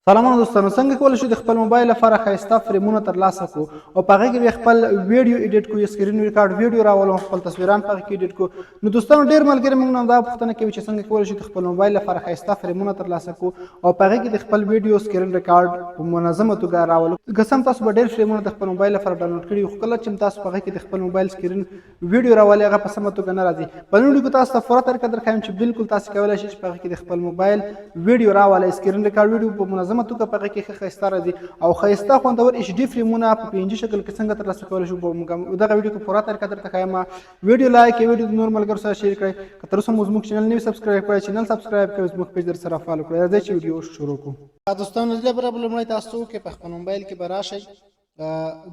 سلام دوستانو، څنګه کولی شو د خپل موبایل لپاره ښایسته فریمونه ترلاسه کړو او په هغه کې به خپل ویډیو ایډیټ کړو، سکرین ریکارډ ویډیو راولو، خپل تصویران په هغه کې ایډیټ کړو. نو دوستانو ډېر ملګري موږ نه دا پوښتنه کوي چې څنګه کولی شو د خپل موبایل لپاره ښایسته فریمونه ترلاسه کړو او په هغه کې د خپل ویډیو سکرین ریکارډ په منظمه توګه راولو. قسم تاسو به ډېر فریمونه د خپل موبایل لپاره ډاونلوډ کړي خو کله چې تاسو په هغه کې د خپل موبایل سکرین ویډیو راولي هغه په سمه توګه نه راځي. په نن ویډیو کې تاسو ته پوره طریقه درښایم چې بالکل تاسو کولی شئ چې په هغه کې د خپل موبایل ویډیو راولئ، سکرین ریکارډ ویډیو په منظمه توګه په هغه کې ښایسته راځي او ښایسته خوندور ایچ ډي فریمونه په پي ان جي شکل کې څنګه ترلاسه کولی شو. دغه ویډیو کې پوره طریقه درته ښایم. ویډیو لایک کړئ، ویډیو د نور ملګرو سره شیر کړئ. که تر اوسه مو زموږ چینل نه وي سبسکرایب کړی، چینل سبسکرایب کړئ، زموږ پیج درسره فالو کړئ. راځئ چې ویډیو شروع کړو. دوستانو زه برابر لومړی تاسو کې په خپل موبایل کې به راشئ،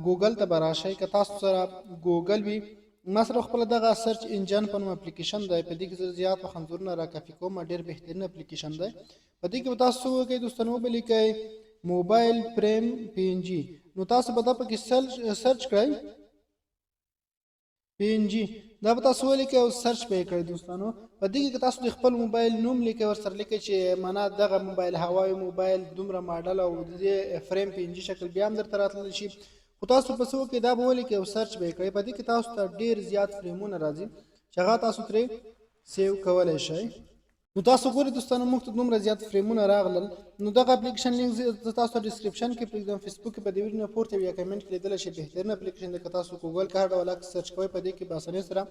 ګوګل ته به راشئ. که تاسو سره ګوګل وي، ما سره خپل دغه سرچ انجن په نوم اپلیکیشن دی، په دې کې زه زیات وخت را کافي کوم، ډېر بهترین اپلیکیشن دی. په دې کې به تاسو وکړئ دوستانو ولیکئ موبایل فریم پی ان جی. نو تاسو به دا پکې سرچ کړئ پی ان جی، دا به تاسو ولیکئ او سرچ به یې کړئ. دوستانو په دې کې تاسو د خپل موبایل نوم لیکئ، ورسره لیکئ چې معنا دغه موبایل هوایي موبایل دومره ماډل او د دې فریم پی ان جی شکل بیا هم درته راتللی شي. خو تاسو په څه وکړئ دا به ولیکئ او سرچ به یې کړئ. په دې کې تاسو ته ډېر زیات فریمونه راځي چې هغه تاسو ترې سیو کولی شئ. نو تاسو ګورئ دوستانو موږ ته دومره زیات فریمونه راغلل. نو دغه اپلیکیشن لینک زه تاسو ته ډسکرپشن کې پرېږدم، فیسبوک کې په دې ویډیو نه پورته یا کمنټ کې لیدلی شئ. بهترین اپلیکیشن دی، که تاسو ګوګل کې هر ډول عکس سرچ کوئ په دې کې په اسانۍ سره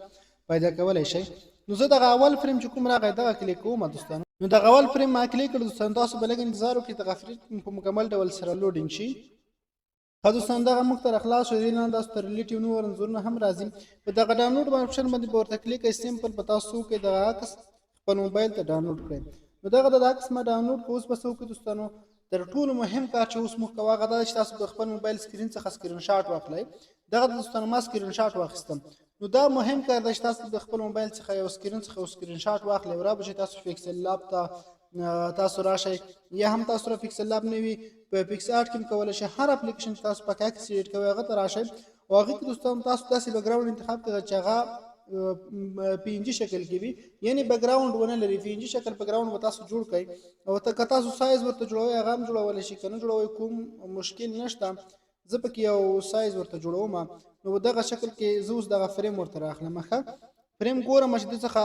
پیدا کولی شئ. نو زه دغه اول فریم چې کوم راغی دغه کلیک کوم دوستانو. نو دغه اول فریم ما کلیک کړ دوستانو. تاسو به لږ انتظار وکړئ دغه فریم په مکمل ډول سره لوډینګ شي. ښه دوستانو دغه موږ ته راخلاص شو. دې نه تاسو ته ریلیټیو نور انځورونه هم راځي. په دغه ډاونلوډ آپشن باندې به ورته کلیک کړئ. سمپل به تاسو وکړئ دغه عکس خپل موبایل ته ډاونلوډ کړئ. نو دغه د عکس ما ډاونلوډ کړ. اوس به څه وکړو دوستانو، تر ټولو مهم کار چې اوس موږ کوو هغه دا چې تاسو د خپل موبایل سکرین څخه سکرین شاټ واخلئ. دغه دوستانو ما سکرین شاټ واخیستم. نو دا مهم کار دی چې تاسو د خپل موبایل څخه یو سکرین شاټ واخلئ او رابشئ تاسو پکسل لاب ته تاسو راشئ، یا هم تاسو را پکسل لاب نه وي په پکس آرټ کې هم کولی شئ. هر اپلیکیشن چې تاسو پکې عکس ایډیټ کوئ هغه ته راشئ او هغې کې دوستانو تاسو داسې بیکګراونډ انتخاب کړئ چې هغه پی ان جي شکل کې وي، یعنی بیکګراونډ ونه لري. پی ان جي شکل بیکګراونډ به تاسو جوړ کړئ او که تاسو سایز ورته جوړوئ هغه هم جوړولی شئ، که نه جوړوئ کوم مشکل نشته. زه پکې یو سایز ورته جوړوم. نو دغه شکل کې زه اوس دغه فریم ورته راخلم. ښه فریم ګورم چې دې څخه،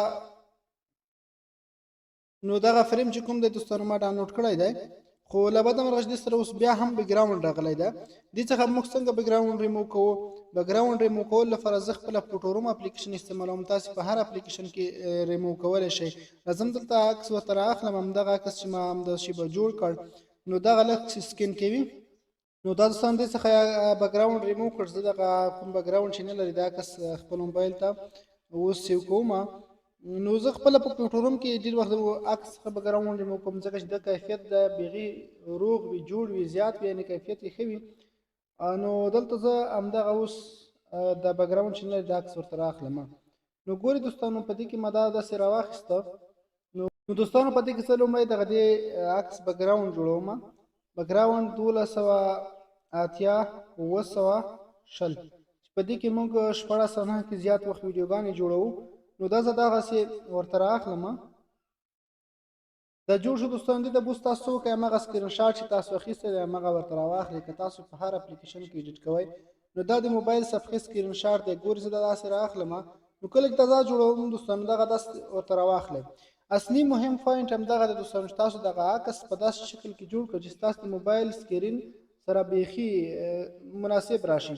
نو دغه فریم چې کوم دی دوستانو ما ډاونلوډ کړی دی، خو له بده مرغه دې سره اوس بیا هم بیکګراونډ راغلی دی. دې څخه موږ څنګه بیکګراونډ ریموو کوو؟ بیکګراونډ ریموو کولو لپاره زه خپله فوټوروم اپلیکیشن استعمالوم. تاسې په هر اپلیکیشن کې ریموو کولی شئ. راځم دلته عکس ورته رااخلم، همدغه عکس چې ما همدغه شي به جوړ کړ. نو دغه لږ سکین کوي. نو دا دوستان دې څخه بیکګراونډ ریموو کړ. زه دغه کوم بیکګراونډ چې نه لري دا عکس خپل موبایل ته اوس سیو کوم. نو زه خپله په کمپیوټروم کې ډېر وخت عکس څخه بیکګراونډ ریموو کوم، ځکه چې د کیفیت د بیغي روغ وي، جوړ وي، زیات وي، یعنې کیفیت یې ښه وي. نو دلته زه همدغه اوس د بیکګراونډ چې نه لري دا عکس ورته رااخلم. نو ګورئ دوستانو په دې کې ما دا داسې راواخیسته. نو دوستانو په دې کې زه لومړی دغه دې عکس بیکګراونډ جوړوم. بیکګراونډ 1280 چې په دې کې موږ 16 کې زیات وخت ویډیوګانې جوړوو. نو دا زه دغسې ورته رااخلم. دا جوړ شو دوستانو. دې ته به اوس تاسو څه وکړئ، همغه سکرین شاټ چې تاسو اخیستی دی همغه ورته راواخلئ. که تاسو په هر اپلیکیشن کې ایډیټ کوئ نو دا د موبایل صفحې سکرین شاټ دی. ګورئ زه دا داسې رااخلم. نو کله چې تازه جوړوم دوستانو دغه داسې ورته راواخلئ. اصلي مهم پوینټ همدغه دی دوستانو چې تاسو دغه عکس په داسې شکل کې جوړ کړئ چې ستاسو د موبایل سکرین سره بیخي مناسب راشي.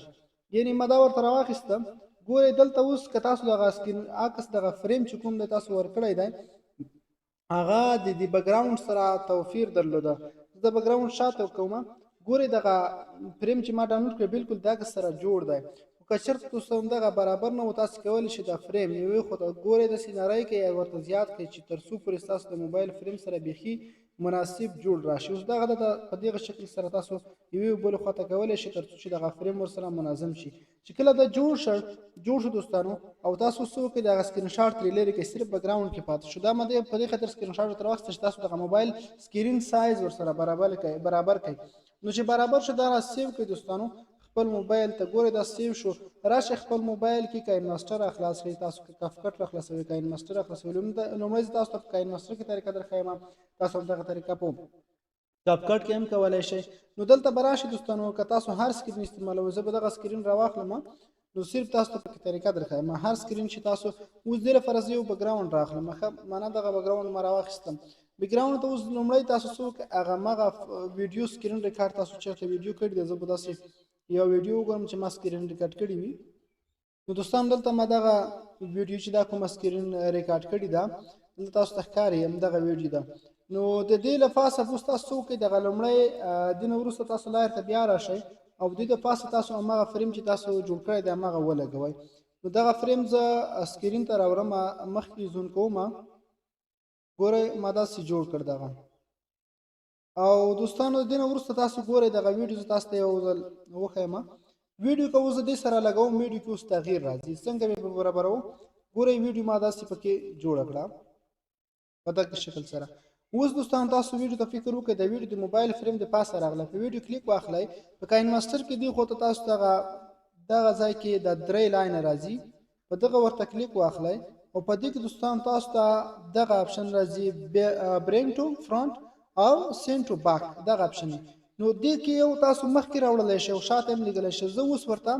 یعنې ما دا ورته راواخیسته. ګورئ دلته اوس که تاسو دغه سکرین عکس دغه فریم چې کوم دی تاسو ورکړی دی هغه د بیکګراونډ سره توپیر درلوده. زه د بیکګراونډ شاته کوم. ګورئ دغه فریم چې ما ډاونلوډ کړی بالکل د عکس سره جوړ دی. خو که چېرته دوستانو دغه برابر نه و تاسو کولی شئ دا فریم یوې خوا ته ګورئ داسې نری کړئ یا ورته زیات کړئ چې تر څو پورې ستاسو د موبایل فریم سره بیخي مناسب جوړ راشي. اوس دغه په دغه شکل سره تاسو یوې بلې خوا ته کولی شئ تر څو چې دغه فریم ورسره منظم شي. چې کله دا جوړ شو دوستانو او تاسو څه وکړئ دغه سکرین شاټ ترې لرې کړئ، صرف بیکګراونډ کې پاتې شو. دا ما په دې خاطر سکرین شاټ ورته واخیسته چې تاسو دغه موبایل سکرین سایز ورسره برابر کړئ. نو چې برابر شو دا را سیو کړئ دوستانو خپل موبایل ته. ګورئ دا سیو شو. راشئ خپل موبایل کې کاین ماسټر راخلاص کړئ. تاسو که کپکټ راخلاصوئ کاین ماسټر راخلاصوئ. لومړی زه تاسو ته په کاین ماسټر کې طریقه درښایم. تاسو همدغه طریقه په کاپ کټ کې هم کولای شئ. نو دلته به راشي دوستانو که تاسو هر سکرین استعمالوئ، زه به دغه سکرین راواخلم نو صرف تاسو ته پکې طریقه درښایم. هر سکرین چې تاسو اوس دې لپاره زه یو بیکګراوند رااخلم، ښه معنا دغه بیکګراوند ما راواخیستم. بیکګراوند ته اوس لومړی تاسو څه وکړئ، هغه مغه ویډیو سکرین ریکارډ تاسو چېرته ویډیو کړی دی، زه به داسې یو ویډیو وګورم چې ما سکرین ریکارډ کړی وي. نو دوستان دلته ما دغه ویډیو چې دا کومه سکرین ریکارډ کړې ده دلته تاسو ته ښکاري همدغه ویډیو ده. نو د دې له پاسه اوس تاسو څه وکړئ، دغه لومړی دې نه وروسته تاسو لایر ته بیا راشئ او د دې د پاسه تاسو هماغه فریم چې تاسو جوړ کړی دی هماغه ولګوئ. نو دغه فریم زه سکرین ته راوړم، مخکې زون کوم، ګورئ ما داسې جوړ کړ دغه. او دوستانو د دې نه وروسته تاسو ګورئ دغه ویډیو زه تاسو ته یو ځل وښیم. ویډیو که اوس زه دې سره لګوم، ویډیو کې اوس تغییر راځي. څنګه مې په برابروم، ګورئ ویډیو ما داسې پکې جوړه کړه په دغه شکل سره. اوس دوستان تاسو ویډیو ته فکر وکړئ، د ویډیو د موبایل فریم د پاسه راغلی، په ویډیو کلیک واخلئ، په کاین ماسټر کې دی خو ته تاسو دغه ځای کې د درې لاینه راځي، په دغه ورته کلیک واخلئ او په دې کې دوستان تاسو ته دغه اپشن راځي برینګ ټو فرونټ او سینډ ټو باک، دغه اپشن. نو دې کې یو تاسو مخکې راوړلی شئ او شاته هم لیږلی شئ. زه اوس ورته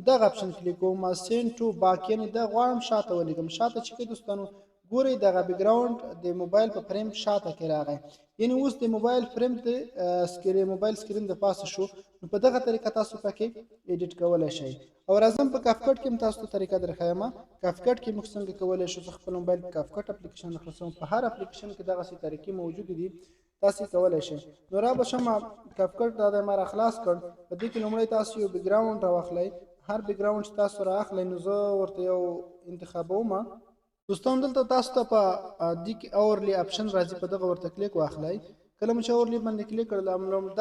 دغه اپشن کلیک کوم، سینډ ټو باک، یعنې دا غواړم شاته ولیږم. شاته چې کوئ دوستانو ګورئ دغه بیکګراوند د موبایل په فریم شاته کې راغی، یعنې اوس د موبایل فریم د موبایل سکرین د پاسه شو. نو په دغه طریقه تاسو پکې ایډیټ کولی شئ. او راځم په کاپ کټ کې هم تاسو ته طریقه درښیم. کاپ کټ کې موږ څنګه کولی شو، زه خپل موبایل کې کاپ کټ اپلیکیشن خلاصوم، په هر اپلیکیشن کې دغسې طریقې موجودې دي، تاسو کولی شئ. نو را به شم کاپ کټ دا د ما را خلاص کړ، په دې کې لومړی تاسو یو بیکګراوند راواخلئ. هر بیکګراوند چې تاسو رااخلئ نو زه ورته یو انتخابوم. دوستان دلته تاسو ته په دې کې اورلی اپشن راځي، په دغه ورته کلیک واخلئ. کله مو چې اورلی باندې کلیک کړل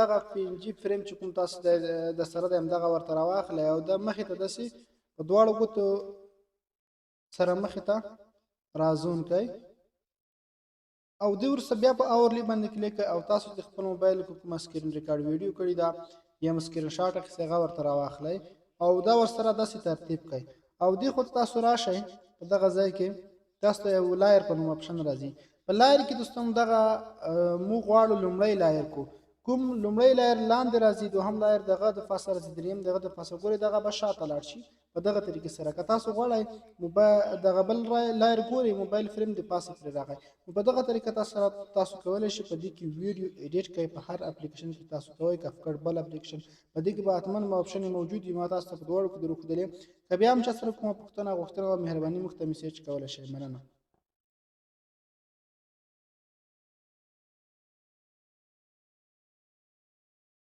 دغه پي ان جي فریم چې کوم تاسو د سره دی همدغه ورته راواخلئ او د مخې ته داسې په دواړو ګوتو سره مخې ته رازون کړئ او دې وروسته بیا په اورلی باندې کلیک کړئ او تاسو د خپل موبایل کې کومه سکرین ریکارډ ویډیو کړې ده یا سکرین شاټ اخیستی هغه ورته راواخلئ او دا ورسره داسې ترتیب کړئ او دې خوا ته تاسو راشئ. په دغه ځای کې تاسو ته یو لایر په نوم اپشن راځي. په لایر کې دوستان دغه موږ غواړو لومړی لایر کوم لومړی لایر لاندې راځي، دوهم لایر دغه د پاسه راځي، دریم دغه د پاسه. ګورئ دغه به شاته لاړ شي په دغه طریقې سره. که تاسو غواړئ دغه بل لایر ګورئ موبایل فریم د پاسه پرې راغی، نو په دغه طریقه تاسو کولی شئ په دې کې ویډیو ایډیټ کړئ. په هر اپلیکیشن کې تاسو کوئ، کاپ کټ بل اپلیکیشن په دې کې به حتما اپشن موجود وي. ما تاسو ته په دواړو کې درښودلې. که بیا هم چا سره کومه پوښتنه غوښتنه وه، مهرباني موږ ته میسیج کولی شئ. مننه.